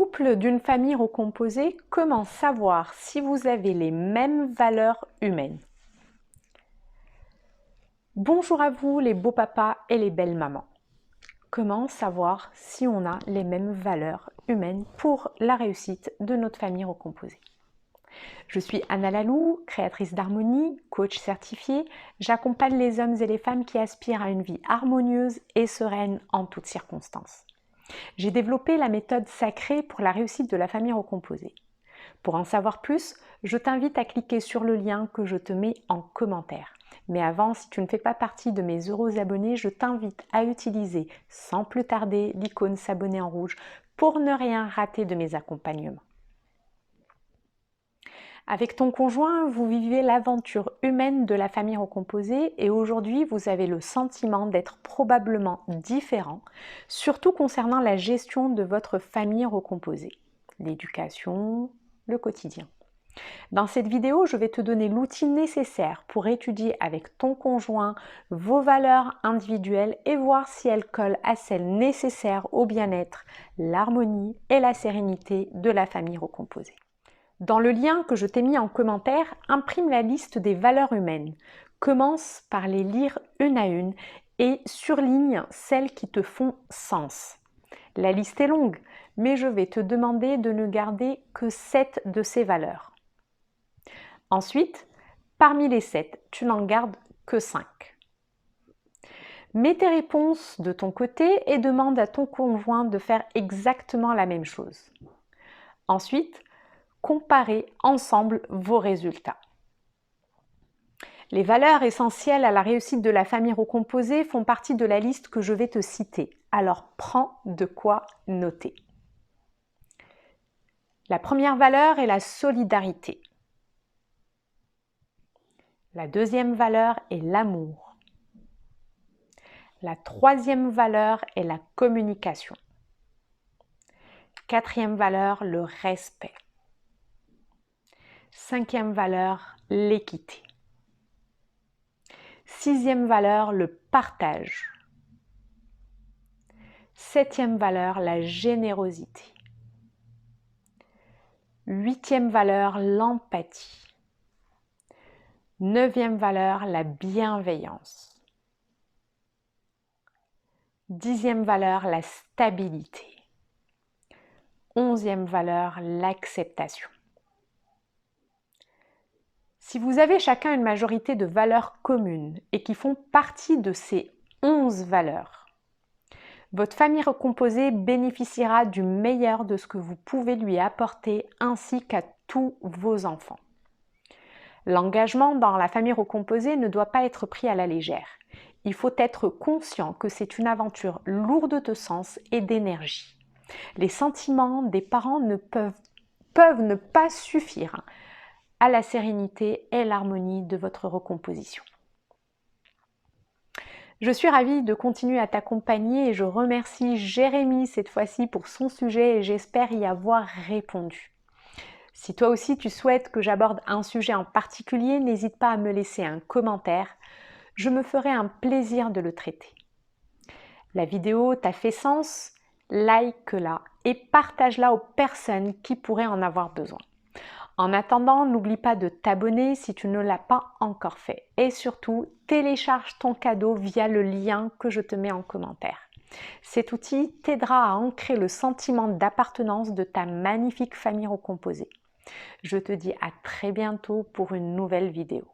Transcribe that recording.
Couple d'une famille recomposée, comment savoir si vous avez les mêmes valeurs humaines? Bonjour à vous les beaux papas et les belles mamans. Comment savoir si on a les mêmes valeurs humaines pour la réussite de notre famille recomposée? Je suis Anna Lalou, créatrice d'harmonie, coach certifiée. J'accompagne les hommes et les femmes qui aspirent à une vie harmonieuse et sereine en toutes circonstances. J'ai développé la méthode sacrée pour la réussite de la famille recomposée. Pour en savoir plus, je t'invite à cliquer sur le lien que je te mets en commentaire. Mais avant, si tu ne fais pas partie de mes heureux abonnés, je t'invite à utiliser sans plus tarder l'icône s'abonner en rouge pour ne rien rater de mes accompagnements. Avec ton conjoint, vous vivez l'aventure humaine de la famille recomposée et aujourd'hui, vous avez le sentiment d'être probablement différent, surtout concernant la gestion de votre famille recomposée, l'éducation, le quotidien. Dans cette vidéo, je vais te donner l'outil nécessaire pour étudier avec ton conjoint vos valeurs individuelles et voir si elles collent à celles nécessaires au bien-être, l'harmonie et la sérénité de la famille recomposée. Dans le lien que je t'ai mis en commentaire, imprime la liste des valeurs humaines. Commence par les lire une à une et surligne celles qui te font sens. La liste est longue, mais je vais te demander de ne garder que 7 de ces valeurs. Ensuite, parmi les 7, tu n'en gardes que 5. Mets tes réponses de ton côté et demande à ton conjoint de faire exactement la même chose. Ensuite, comparez ensemble vos résultats. Les valeurs essentielles à la réussite de la famille recomposée font partie de la liste que je vais te citer. Alors prends de quoi noter. La première valeur est la solidarité. La deuxième valeur est l'amour. La troisième valeur est la communication. Quatrième valeur, le respect. Cinquième valeur, l'équité. Sixième valeur, le partage. Septième valeur, la générosité. Huitième valeur, l'empathie. Neuvième valeur, la bienveillance. Dixième valeur, la stabilité. Onzième valeur, l'acceptation. Si vous avez chacun une majorité de valeurs communes et qui font partie de ces 11 valeurs, votre famille recomposée bénéficiera du meilleur de ce que vous pouvez lui apporter ainsi qu'à tous vos enfants. L'engagement dans la famille recomposée ne doit pas être pris à la légère. Il faut être conscient que c'est une aventure lourde de sens et d'énergie. Les sentiments des parents peuvent ne pas suffire à la sérénité et l'harmonie de votre recomposition. Je suis ravie de continuer à t'accompagner et je remercie Jérémy cette fois-ci pour son sujet et j'espère y avoir répondu. Si toi aussi tu souhaites que j'aborde un sujet en particulier, n'hésite pas à me laisser un commentaire. Je me ferai un plaisir de le traiter. La vidéo t'a fait sens? Like-la et partage-la aux personnes qui pourraient en avoir besoin. En attendant, n'oublie pas de t'abonner si tu ne l'as pas encore fait. Et surtout, télécharge ton cadeau via le lien que je te mets en commentaire. Cet outil t'aidera à ancrer le sentiment d'appartenance de ta magnifique famille recomposée. Je te dis à très bientôt pour une nouvelle vidéo.